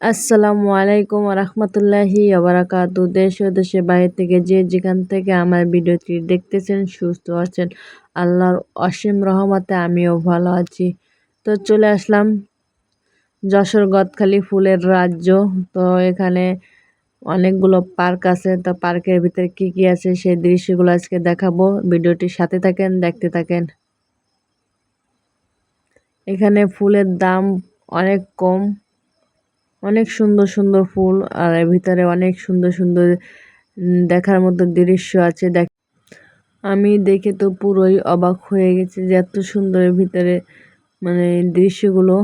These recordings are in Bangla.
আসসালামু আলাইকুম রহমতুল্লাহি বারাকাতু। দেশ ও দেশের বাইরে থেকে যে যেখান থেকে আমার ভিডিওটি দেখতেছেন সুস্থ আছেন, আল্লাহর অসীম রহমতে আমিও ভালো আছি। তো চলে আসলাম যশোর গদখালি ফুলের রাজ্য। তো এখানে অনেকগুলো পার্ক আছে। তো পার্কের ভিতরে কি কি আছে সেই দৃশ্যগুলো আজকে দেখাবো। ভিডিওটির সাথে থাকেন, দেখতে থাকেন। এখানে ফুলের দাম অনেক কম, অনেক সুন্দর সুন্দর ফুল, আর এর ভিতরে অনেক সুন্দর সুন্দর দেখার মতো দৃশ্য আছে। আমি দেখে তো পুরোই অবাক হয়ে গেছি যে এত সুন্দরের ভিতরে মানে দৃশ্যগুলো।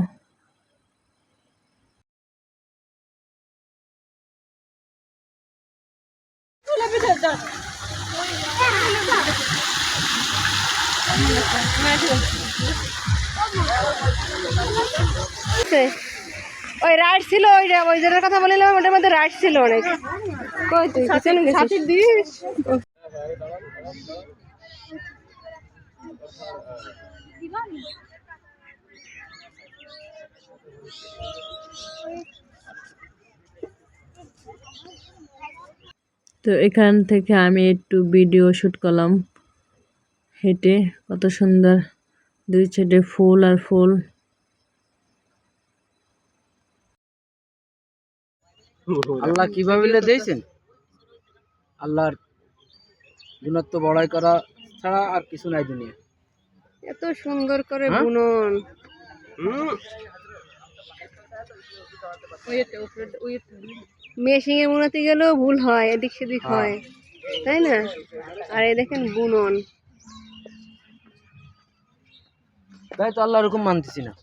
ওই রাইড ছিল, ওই জনের কথা বলিলাম, ওটার মধ্যে রাইড ছিল অনেক। কই তুই পিছনে গেছিস? তো এখান থেকে আমি একটু ভিডিও শুট করলাম হেঁটে। কত সুন্দর দুই সাইডে ফুল আর ফুল। আল্লাহ কিভাবে দিয়েছেন, আল্লাহর গুণত্ব বড়াই করা ছাড়া আর কিছু নাই দুনিয়া। এত সুন্দর করে বুনন। মেশিনে বুনাতে গেলেও ভুল হয়, এদিক সেদিক হয়, তাই না? আর এই দেখেন বুনন। তাই তো আল্লাহ এরকম মানতেছি না,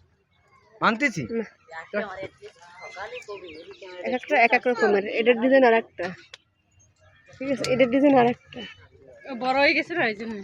মানতেছি এক একটা এক এক রকমের। এটার ডিজাইন আর একটা, ঠিক আছে, এটার ডিজাইন আর একটা বড় হয়ে গেছে না, এই জন্য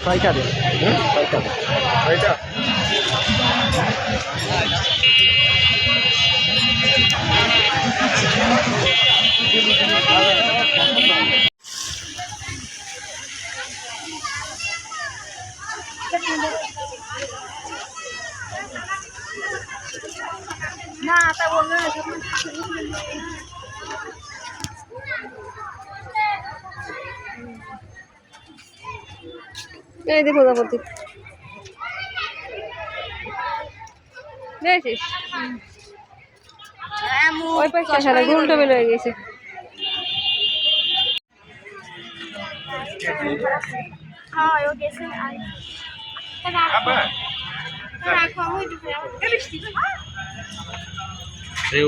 ছয়টা দে, ছয়টা। না তা বলবে না। এই দেখো প্রজাপতি দেখছিস, ওই পাশটা সারা ঘুমটা বের হয়ে গেছে।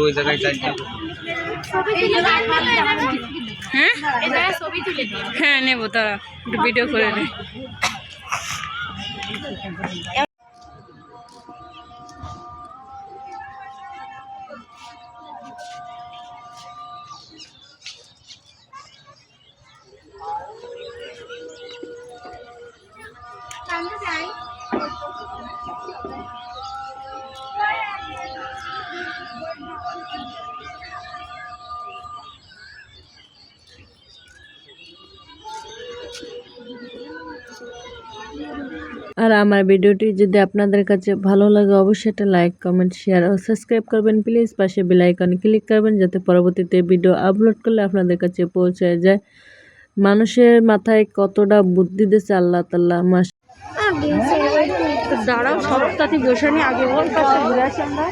ওই জায়গায় যাই, হ্যাঁ নেবো, তারা একটু ভিডিও করে নে। আর আমার ভিডিওটি যদি আপনাদের কাছে ভালো লাগে অবশ্যই একটা লাইক, কমেন্ট, শেয়ার ও সাবস্ক্রাইব করবেন প্লিজ। পাশে বেল আইকনে ক্লিক করবেন যাতে পরবর্তীতে ভিডিও আপলোড করলে আপনাদের কাছে পৌঁছে যায়। মানুষের মাথায় কতটা বুদ্ধি দিয়েছে আল্লাহ তাআলা। দাঁড়াও, সবটাতে বসে নি, আগে ওর কাছে ঘুরে আসি আমরা।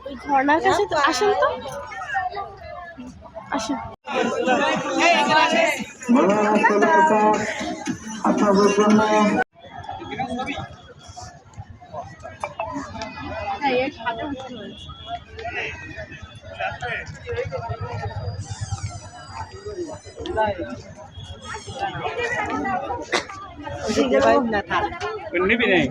ওই ঝর্ণার কাছে তো আসেন, তো আসেন। আপনাদের জন্য নিবি নেই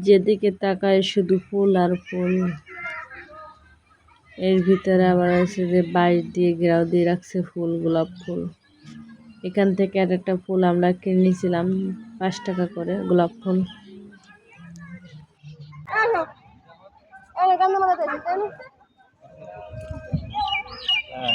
যেদিকে তাকায় শুধু ফুল আর ফুল। এর ভিতরে আবার আছে যে বাইর দিয়ে ঘেরাও দিয়ে রাখছে ফুল, গোলাপ ফুল। এখান থেকে আর একটা ফুল আমরা কিনেছিলাম 5 টাকা করে, গোলাপ ফুল। হ্যাঁ